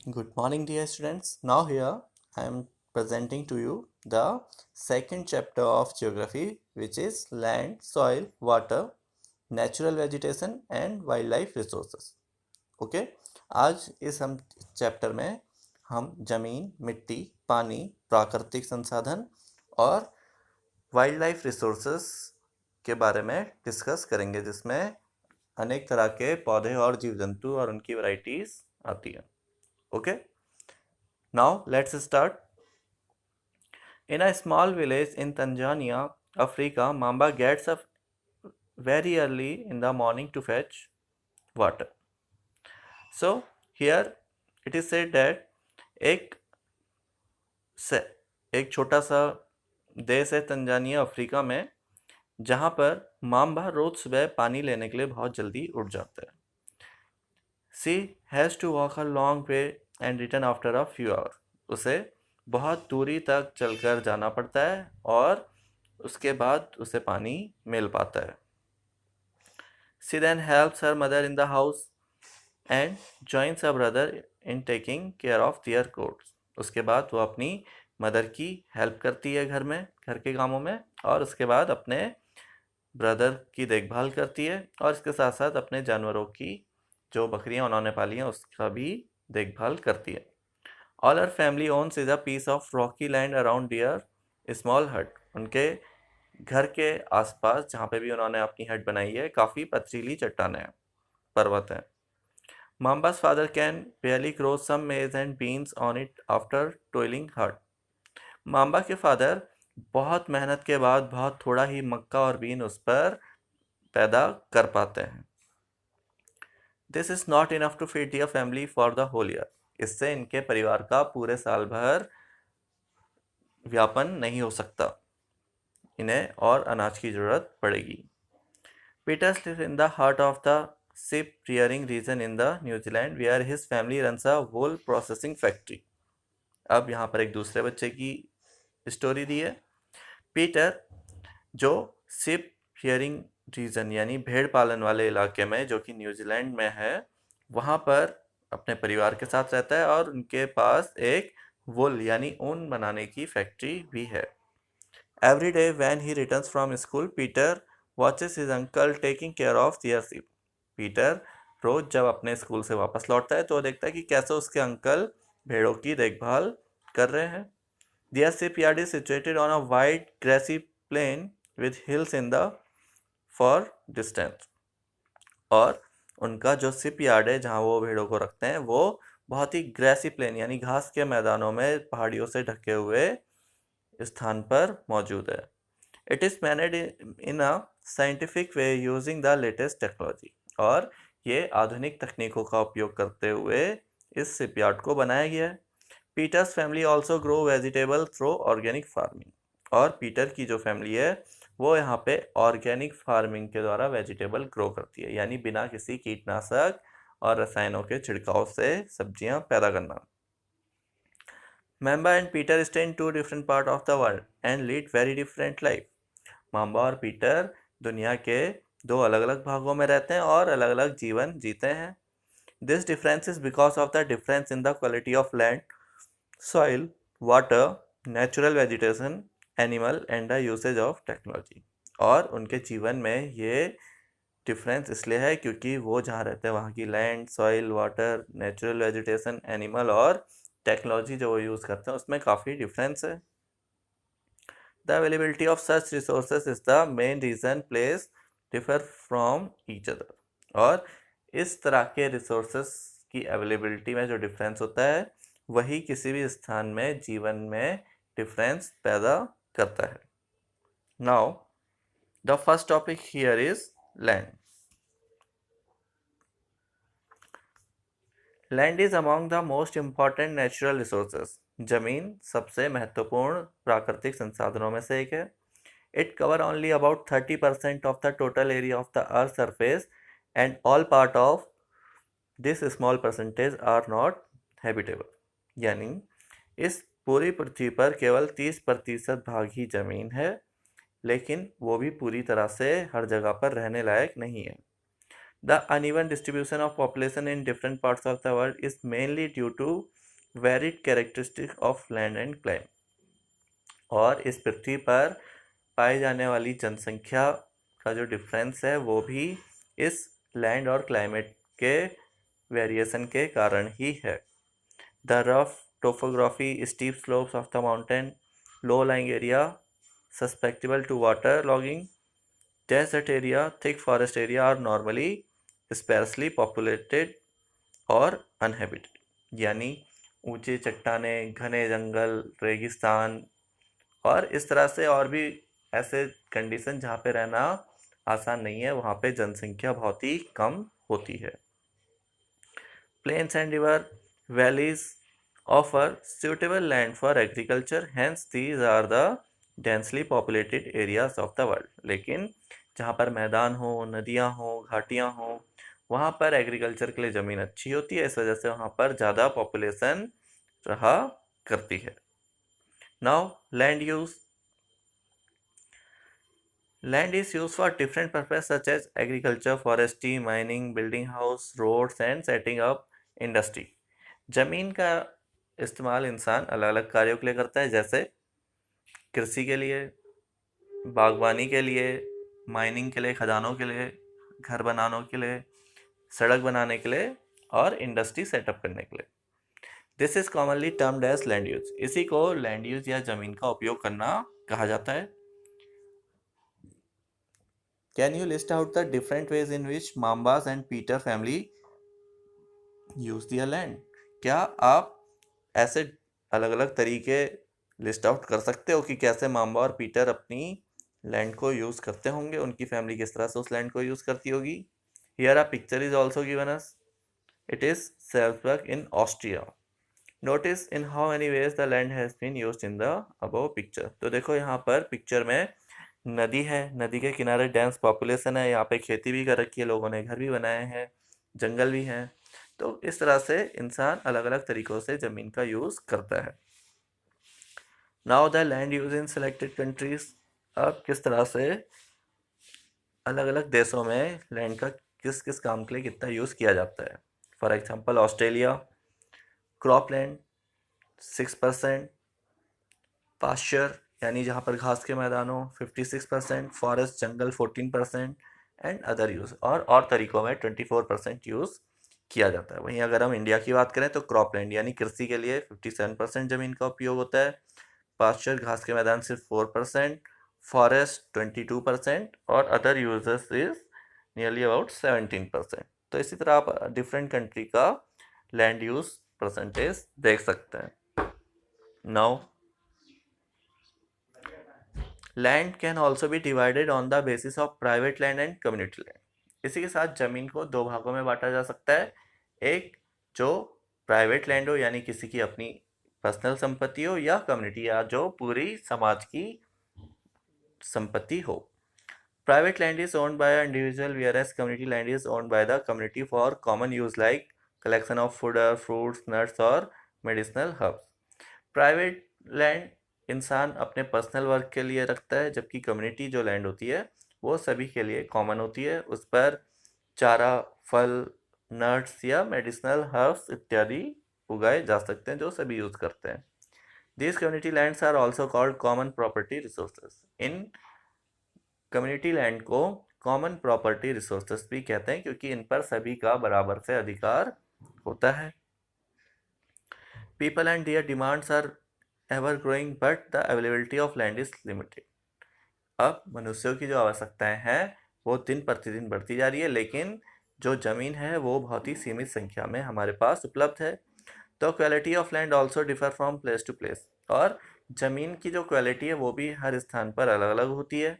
Good morning, dear students. Now, here I am presenting to you the second chapter of geography, which is land, soil, water, natural vegetation and wildlife resources. Okay आज इस हम chapter में हम जमीन, मिट्टी, पानी, प्राकृतिक संसाधन और वाइल्ड लाइफ रिसोर्सेस के बारे में डिस्कस करेंगे, जिसमें अनेक तरह के पौधे और जीव जंतु और उनकी वैरायटीज आती है. Okay, now let's start. In a small village in Tanzania, Africa, Mamba gets up very early in the morning to fetch water. So here it is said that एक छोटा सा देश है तंजानिया अफ्रीका में, जहाँ पर माम्बा रोज सुबह पानी लेने के लिए बहुत जल्दी उठ जाता है. She has to walk a long way and return after a few hours. उसे बहुत दूरी तक चलकर जाना पड़ता है और उसके बाद उसे पानी मिल पाता है. She then helps her mother in the house and joins her brother in taking care of their goats. उसके बाद वो अपनी मदर की हेल्प करती है घर के कामों में, और उसके बाद अपने ब्रदर की देखभाल करती है, और इसके साथ साथ अपने जानवरों की, जो बकरियां उन्होंने पाली हैं, उसका भी देखभाल करती है. All her family owns is a piece of rocky land around their small hut. उनके घर के आसपास जहाँ पे भी उन्होंने अपनी हट बनाई है, काफ़ी पथरीली चट्टानें हैं, पर्वत हैं. Mamba's father can barely grow some maize and beans on it after toiling hard. Mamba के फादर बहुत मेहनत के बाद बहुत थोड़ा ही मक्का और बीन उस पर पैदा कर पाते हैं. This is not enough to feed their family for the whole year. इससे इनके परिवार का पूरे साल भर व्यापन नहीं हो सकता, इन्हें और अनाज की जरूरत पड़ेगी. Peters lives in the heart of the sheep rearing region in the New Zealand, where his family runs a wool processing factory. अब यहाँ पर एक दूसरे बच्चे की स्टोरी दी है. पीटर जो शिप रियरिंग रीजन यानी भेड़ पालन वाले इलाके में, जो कि न्यूजीलैंड में है, वहाँ पर अपने परिवार के साथ रहता है और उनके पास एक वुल यानी ऊन बनाने की फैक्ट्री भी है. Every day when he returns from school, Peter watches his uncle taking care of their sheep. Peter रोज जब अपने स्कूल से वापस लौटता है तो वो देखता है कि कैसे उसके अंकल भेड़ों की देखभाल कर रहे हैं. Their shipyard is situated on a wide grassy plain with hills in the far distance. और उनका जो शिपयार्ड है जहाँ वो भेड़ों को रखते हैं, वो बहुत ही ग्रेसी प्लेन यानी घास के मैदानों में पहाड़ियों से ढके हुए स्थान पर मौजूद है. It is managed in a scientific way using the latest technology. और ये आधुनिक तकनीकों का उपयोग करते हुए इस शिपयार्ड को बनाया गया है. Peter's family also grow vegetable through organic farming. और पीटर की जो फैमिली है वो यहाँ पे ऑर्गेनिक फार्मिंग के द्वारा वेजिटेबल ग्रो करती है, यानी बिना किसी कीटनाशक और रसायनों के छिड़काव से सब्जियां पैदा करना. Mamba and Peter stay in two different parts of the world and lead very different life. Mamba और पीटर दुनिया के दो अलग अलग भागों में रहते हैं और अलग अलग जीवन जीते हैं. This difference is because of the difference in the quality of land, soil, water, natural vegetation, animal and the usage of technology. और उनके जीवन में ये डिफरेंस इसलिए है क्योंकि वो जहाँ रहते हैं वहाँ की land, soil, water, natural vegetation, animal और टेक्नोलॉजी जो वो यूज़ करते हैं उसमें काफ़ी डिफरेंस है. The availability of such resources is the main reason place differ from each other. और इस तरह के रिसोर्सेज की अवेलेबिलिटी में जो डिफरेंस होता है वही किसी भी स्थान में जीवन में डिफरेंस पैदा करता है. Now the first topic here is land. Land is among the most important natural resources. जमीन सबसे महत्वपूर्ण प्राकृतिक संसाधनों में से एक है. It cover only about 30% of the total area of the earth surface and all part of this small percentage are not habitable. यानी इस पूरी पृथ्वी पर केवल 30% भाग ही जमीन है, लेकिन वो भी पूरी तरह से हर जगह पर रहने लायक नहीं है. The uneven distribution of population in different parts of the world is mainly due to varied characteristics of land and climate. और इस पृथ्वी पर पाई जाने वाली जनसंख्या का जो डिफरेंस है वो भी इस लैंड और क्लाइमेट के वेरिएशन के कारण ही है. The rough topography, steep slopes of the mountain, low lying area susceptible to water logging, desert area, thick forest area are normally sparsely populated और अनहेबिटेड. यानी ऊंचे चट्टानें, घने जंगल, रेगिस्तान और इस तरह से और भी ऐसे कंडीशन जहाँ पे रहना आसान नहीं है, वहाँ पे जनसंख्या बहुत ही कम होती है. Plains and river valleys offer suitable land for agriculture, hence these are the densely populated areas of the world. लेकिन जहाँ पर मैदान हो, नदियाँ हो, घाटियाँ हो, वहाँ पर एग्रीकल्चर के लिए ज़मीन अच्छी होती है, इस वजह से वहाँ पर ज़्यादा पॉपुलेशन रहा करती है. Now land use. Land is used for different purposes such as agriculture, forestry, mining, building house, roads and setting up industry. जमीन का इस्तेमाल इंसान अलग अलग कार्यों के लिए करता है, जैसे कृषि के लिए, बागवानी के लिए, माइनिंग के लिए, खदानों के लिए, घर बनाने के लिए, सड़क बनाने के लिए और इंडस्ट्री सेटअप करने के लिए. This is commonly termed as land use. इसी को लैंड यूज या जमीन का उपयोग करना कहा जाता है. Can you list out the different ways in which Mambas and Peter family use their land? क्या आप ऐसे अलग अलग तरीके लिस्ट आउट कर सकते हो कि कैसे माम्बा और पीटर अपनी लैंड को यूज़ करते होंगे, उनकी फैमिली किस तरह से उस लैंड को यूज़ करती होगी? Here a picture is also given us. It is Salzburg in Austria. Notice in how many ways the land has been used in the above picture. तो देखो यहाँ पर पिक्चर में नदी है, नदी के किनारे डेंस पॉपुलेशन है, यहाँ पे खेती भी कर रखी है, लोगों ने घर भी बनाए हैं, जंगल भी हैं. तो इस तरह से इंसान अलग अलग तरीकों से ज़मीन का यूज़ करता है. Now the land use in selected countries. अब किस तरह से अलग अलग देशों में लैंड का किस किस काम के लिए कितना यूज़ किया जाता है. For example Australia, crop land 6%, pasture यानी जहाँ पर घास के मैदान हो 56%, फॉरेस्ट जंगल 14% एंड अदर यूज़ और तरीकों में 24% यूज़ किया जाता है. वहीं अगर हम इंडिया की बात करें तो क्रॉप लैंड यानी कृषि के लिए 57% ज़मीन का उपयोग होता है, पास्चर घास के मैदान सिर्फ 4%, फॉरेस्ट 22% और other users is nearly about 17%. तो इसी तरह आप डिफरेंट कंट्री का लैंड यूज परसेंटेज देख सकते हैं. Now land can also be divided on the basis of private land and community land. इसी के साथ जमीन को दो भागों में बांटा जा सकता है. एक जो प्राइवेट लैंड हो यानी किसी की अपनी पर्सनल संपत्ति हो, या कम्युनिटी या जो पूरी समाज की संपत्ति हो. Private land is owned by individual whereas community land is owned by the community for common use like collection of food, fruits, nuts और मेडिसिनल हर्ब्स. प्राइवेट लैंड इंसान अपने पर्सनल वर्क के लिए रखता है, जबकि कम्युनिटी जो लैंड होती है वो सभी के लिए कॉमन होती है. उस पर चारा, फल, नट्स या मेडिसिनल हर्ब्स इत्यादि उगाए जा सकते हैं जो सभी यूज करते हैं. These community lands are also called common property resources. In community land को कॉमन प्रॉपर्टी रिसोर्सेस भी कहते हैं क्योंकि इन पर सभी का बराबर से अधिकार होता है. People and their demands are ever growing but the availability of land is limited. अब मनुष्यों की जो आवश्यकताएं हैं वो दिन प्रतिदिन बढ़ती जा रही है, लेकिन जो ज़मीन है वो बहुत ही सीमित संख्या में हमारे पास उपलब्ध है. तो quality of land also differ from place to place. और ज़मीन की जो क्वालिटी है वो भी हर स्थान पर अलग अलग होती है.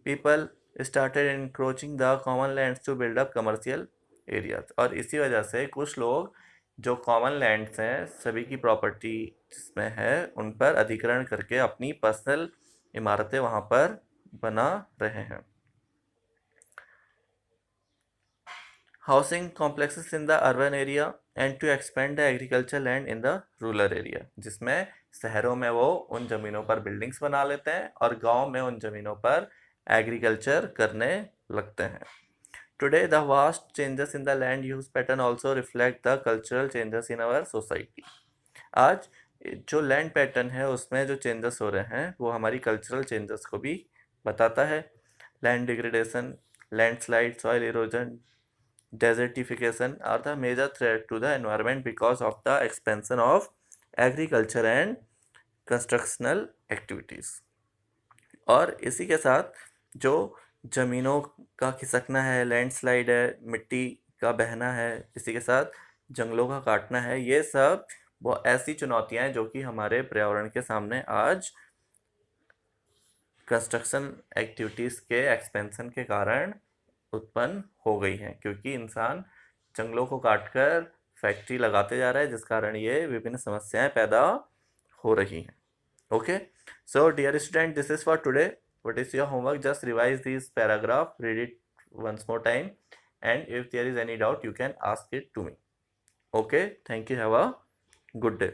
People started encroaching the common lands to build up commercial areas. और इसी वजह से कुछ लोग जो कॉमन लैंड्स हैं सभी की प्रॉपर्टी जिसमें है उन पर अधिग्रहण करके अपनी पर्सनल इमारतें वहाँ पर बना रहे हैं. Housing complexes in the urban area and to expand the agriculture land in the rural area. जिसमें शहरों में वो उन ज़मीनों पर बिल्डिंग्स बना लेते हैं और गांव में उन ज़मीनों पर एग्रीकल्चर करने लगते हैं. Today, the vast changes in the land use pattern also reflect the cultural changes in our society. आज जो लैंड पैटर्न है उसमें जो चेंजेस हो रहे हैं वो हमारी कल्चरल चेंजेस को भी बताता है. Land degradation, landslide, soil erosion, desertification are the major threat to the environment because of the expansion of agriculture and constructional activities. और इसी के साथ जो ज़मीनों का खिसकना है, लैंडस्लाइड है, मिट्टी का बहना है, इसी के साथ जंगलों का काटना है, ये सब वो ऐसी चुनौतियां हैं जो कि हमारे पर्यावरण के सामने आज कंस्ट्रक्शन एक्टिविटीज़ के एक्सपेंशन के कारण उत्पन्न हो गई हैं, क्योंकि इंसान जंगलों को काटकर फैक्ट्री लगाते जा रहा है, जिस कारण ये विभिन्न समस्याएं पैदा हो रही हैं. Okay, so dear student, this is for today. What is your homework? Just revise this paragraph, read it once more time, and if there is any doubt, you can ask it to me. Okay, thank you. Have a good day.